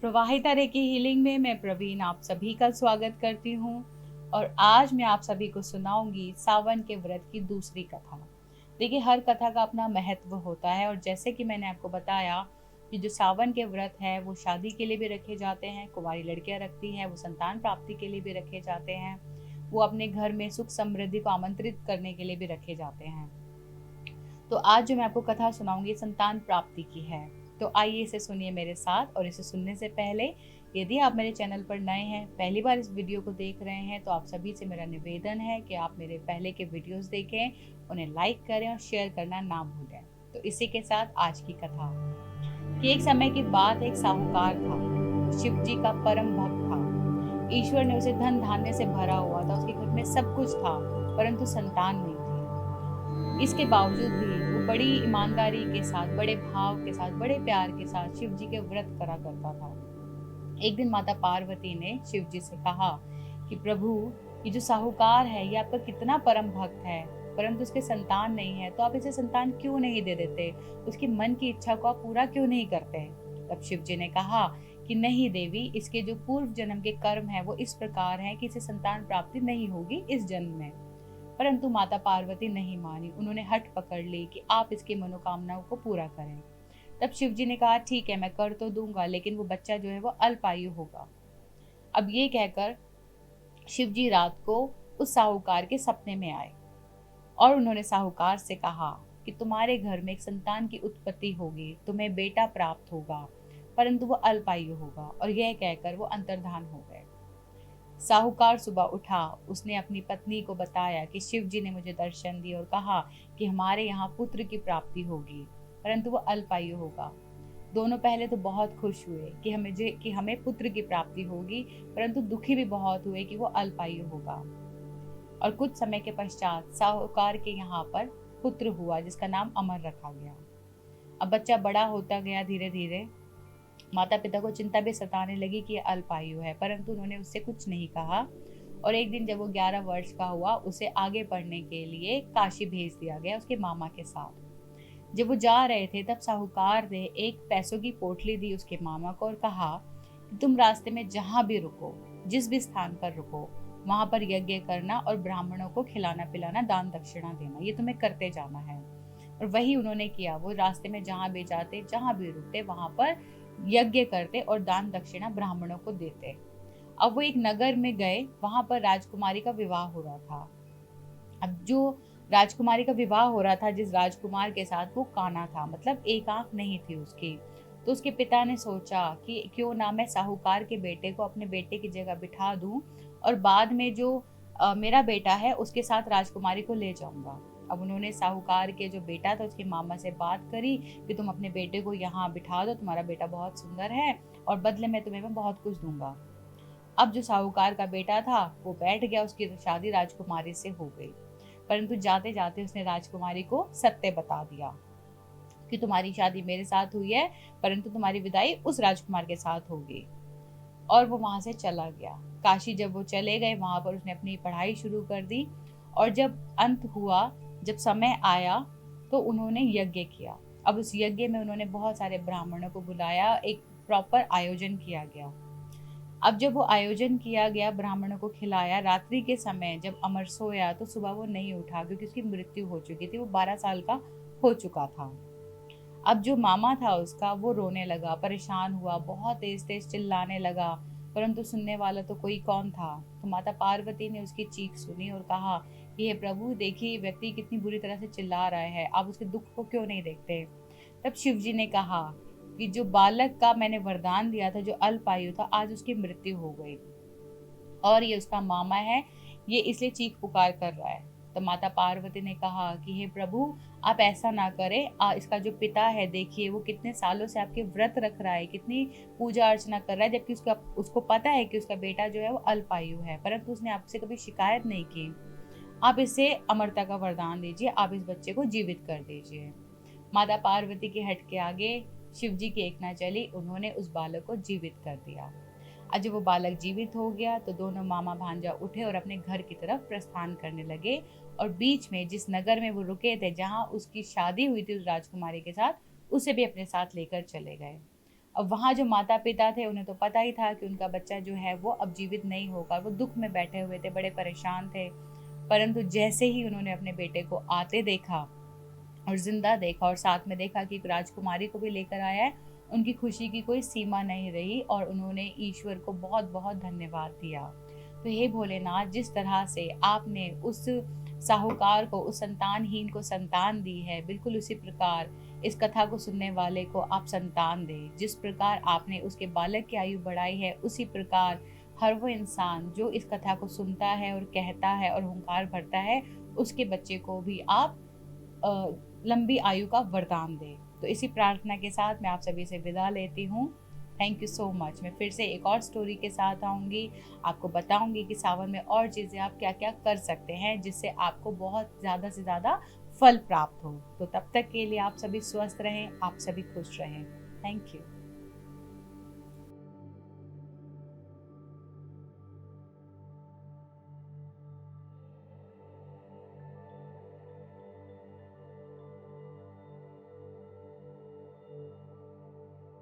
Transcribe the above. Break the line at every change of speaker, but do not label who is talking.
प्रवाहिता recce healing में मैं प्रवीण आप सभी का स्वागत करती हूँ और आज मैं आप सभी को सुनाऊंगी सावन के व्रत की दूसरी कथा। देखिए, हर कथा का अपना महत्व होता है और जैसे कि मैंने आपको बताया कि जो सावन के व्रत है वो शादी के लिए भी रखे जाते हैं, कुंवारी लड़कियां रखती हैं, वो संतान प्राप्ति के लिए भी रखे जाते हैं, वो अपने घर में सुख समृद्धि को आमंत्रित करने के लिए भी रखे जाते हैं। तो आज जो मैं आपको कथा सुनाऊंगी संतान प्राप्ति की है। तो आइए इसे सुनिए मेरे साथ। और इसे सुनने से पहले यदि आप मेरे चैनल पर नए हैं, पहली बार इस वीडियो को देख रहे हैं, तो आप सभी से मेरा निवेदन है कि आप मेरे पहले के वीडियोस देखें, उन्हें लाइक करें और शेयर करना ना भूलें। तो इसी के साथ आज की कथा कि एक समय की बात, एक साहूकार था, शिव जी का परम भक्त था। ईश्वर ने उसे धन धान्य से भरा हुआ था, उसके घर में सब कुछ था, परंतु संतान नहीं थी। इसके बावजूद भी वो बड़ी ईमानदारी के साथ, बड़े भाव के साथ, बड़े प्यार के साथ शिव जी के व्रत करा करता था। एक दिन माता पार्वती ने शिव जी से कहा कि प्रभु, ये जो साहूकार है ये आपका कितना परम भक्त है, परंतु उसके संतान नहीं है, तो आप इसे संतान क्यों नहीं दे देते? उसकी मन की इच्छा को आप पूरा क्यों नहीं करते? तब शिव जी ने कहा कि नहीं देवी, इसके जो पूर्व जन्म के कर्म है वो इस प्रकार है कि इसे संतान प्राप्ति नहीं होगी इस जन्म में। परंतु माता पार्वती नहीं मानी। उन्होंने हट पकड़ ली कि आप इसकी मनोकामनाओं को पूरा करें। तब शिव जी ने कहा ठीक है, मैं कर तो दूंगा, लेकिन वो बच्चा जो है वो अल्पायु होगा। अब ये कहकर शिव जी रात को उस साहूकार के सपने में आए और उन्होंने साहूकार से कहा कि तुम्हारे घर में एक संतान की उत्पत्ति होगी, तुम्हें बेटा प्राप्त होगा, परंतु वो अल्पायु होगा। और यह कहकर वो अंतर्धान हो गए। साहूकार सुबह उठा, उसने अपनी पत्नी को बताया कि शिव जी ने मुझे दर्शन दिए और कहा कि हमारे यहाँ पुत्र की प्राप्ति होगी, परंतु वो अल्पायु होगा। दोनों पहले तो बहुत खुश हुए कि हमें पुत्र की प्राप्ति होगी, परंतु दुखी भी बहुत हुए कि वो अल्पायु होगा। और कुछ समय के पश्चात साहूकार के यहाँ पर पुत्र हुआ जिसका नाम अमर रखा गया। अब बच्चा बड़ा होता गया धीरे धीरे। माता पिता को चिंता भी सताने लगी कि यह अल्पायु है, परंतु उन्होंने उससे कुछ नहीं कहा। और एक दिन जब वो 11 वर्ष का हुआ, उसे आगे पढ़ने के लिए काशी भेज दिया गया उसके मामा के साथ। जब वो जा रहे थे तब साहूकार ने एक पैसों की पोटली दी उसके मामा को और कहा कि तुम रास्ते में जहां भी रुको, जिस भी स्थान पर रुको, वहां पर यज्ञ करना और ब्राह्मणों को खिलाना पिलाना, दान दक्षिणा देना, ये तुम्हें करते जाना है। और वही उन्होंने किया। वो रास्ते में जहां भी जाते, जहां भी रुकते, वहां पर यज्ञ करते और दान दक्षिणा ब्राह्मणों को देते। अब वो एक नगर में गए, वहां पर राजकुमारी का विवाह हो रहा था। अब जो राजकुमारी का विवाह हो रहा था, जिस राजकुमार के साथ, वो काना था, मतलब एक आंख नहीं थी उसकी। तो उसके पिता ने सोचा कि क्यों ना मैं साहूकार के बेटे को अपने बेटे की जगह बिठा दूं और बाद में जो मेरा बेटा है उसके साथ राजकुमारी को ले जाऊंगा। अब उन्होंने साहूकार के जो बेटा था उसके मामा से बात करी कि तुम अपने बेटे को यहाँ बिठा दो, तुम्हारा बेटा बहुत सुंदर है और बदले में तुम्हें मैं बहुत कुछ दूंगा। अब जो साहूकार का बेटा था वो बैठ गया, उसकी शादी राजकुमारी से हो गई। परंतु जाते जाते उसने राजकुमारी को सत्य बता दिया कि तुम्हारी शादी मेरे साथ हुई है, परंतु तुम्हारी विदाई उस राजकुमार के साथ होगी। और वो वहां से चला गया। काशी जब वो चले गए, वहां पर उसने अपनी पढ़ाई शुरू कर दी। और जब अंत हुआ, जब समय आया, तो उन्होंने यज्ञ किया। अब उस यज्ञ में उन्होंने बहुत सारे ब्राह्मणों को बुलाया, एक प्रॉपर आयोजन किया गया। अब जब वो आयोजन किया गया, ब्राह्मणों को खिलाया, रात्रि के समय जब अमर सोया तो सुबह वो नहीं उठा क्योंकि उसकी मृत्यु हो चुकी थी, वो 12 साल का हो चुका था। अब जो मामा था उसका, वो रोने लगा, परेशान हुआ, बहुत तेज तेज चिल्लाने लगा, परंतु सुनने वाला तो कोई कौन था। तो माता पार्वती ने उसकी चीख सुनी और कहा कि हे प्रभु, देखिए व्यक्ति कितनी बुरी तरह से चिल्ला रहा है, आप उसके दुख को क्यों नहीं देखते? तब शिव जी ने कहा कि जो बालक का मैंने वरदान दिया था, जो अल्पायु था, आज उसकी मृत्यु हो गई और ये उसका मामा है, ये इसलिए चीख पुकार कर रहा है। तो माता पार्वती ने कहा कि हे प्रभु, आप ऐसा ना करें, इसका जो पिता है, देखिए वो कितने सालों से आपके व्रत रख रहा है, कितनी पूजा अर्चना कर रहा है, जबकि उसको पता है कि उसका बेटा जो है वो अल्पायु है, परंतु उसने आपसे कभी शिकायत नहीं की। आप इसे अमरता का वरदान दीजिए, आप इस बच्चे को जीवित कर दीजिए। माता पार्वती के हट के आगे शिव जी की एक ना चली, उन्होंने उस बालक को जीवित कर दिया। आज जब वो बालक जीवित हो गया तो दोनों मामा भांजा उठे और अपने घर की तरफ प्रस्थान करने लगे। और बीच में जिस नगर में वो रुके थे, जहाँ उसकी शादी हुई थी उस राजकुमारी के साथ, उसे भी अपने साथ लेकर चले गए। अब वहाँ जो माता पिता थे उन्हें तो पता ही था कि उनका बच्चा जो है वो अब जीवित नहीं होगा। वो दुख में बैठे हुए थे, बड़े परेशान थे। परंतु जैसे ही उन्होंने अपने बेटे को आते देखा और ज़िंदा देखा और साथ में देखा कि एक राजकुमारी को भी लेकर आया है, उनकी खुशी की कोई सीमा नहीं रही और उन्होंने ईश्वर को बहुत-बहुत धन्यवाद दिया। तो हे भोलेनाथ, जिस तरह से आपने उस साहूकार को, उस संतानहीन को संतान दी है, बिल्कुल उसी प्रकार इस कथा को सुनने वाले को आप संतान दें। जिस प्रकार आपने उसके बालक की आयु बढ़ाई है, उसी प्रकार हर वो इंसान जो इस कथा को सुनता है और कहता है और हुंकार भरता है, उसके बच्चे को भी आप लंबी आयु का वरदान दे। तो इसी प्रार्थना के साथ मैं आप सभी से विदा लेती हूँ। Thank you so much. मैं फिर से एक और स्टोरी के साथ आऊँगी, आपको बताऊँगी कि सावन में और चीज़ें आप क्या-क्या कर सकते हैं जिससे आपको बहुत ज़्यादा से ज़्यादा फल प्राप्त हो। तो तब तक के लिए आप सभी स्वस्थ रहें, आप सभी खुश रहें। Thank you.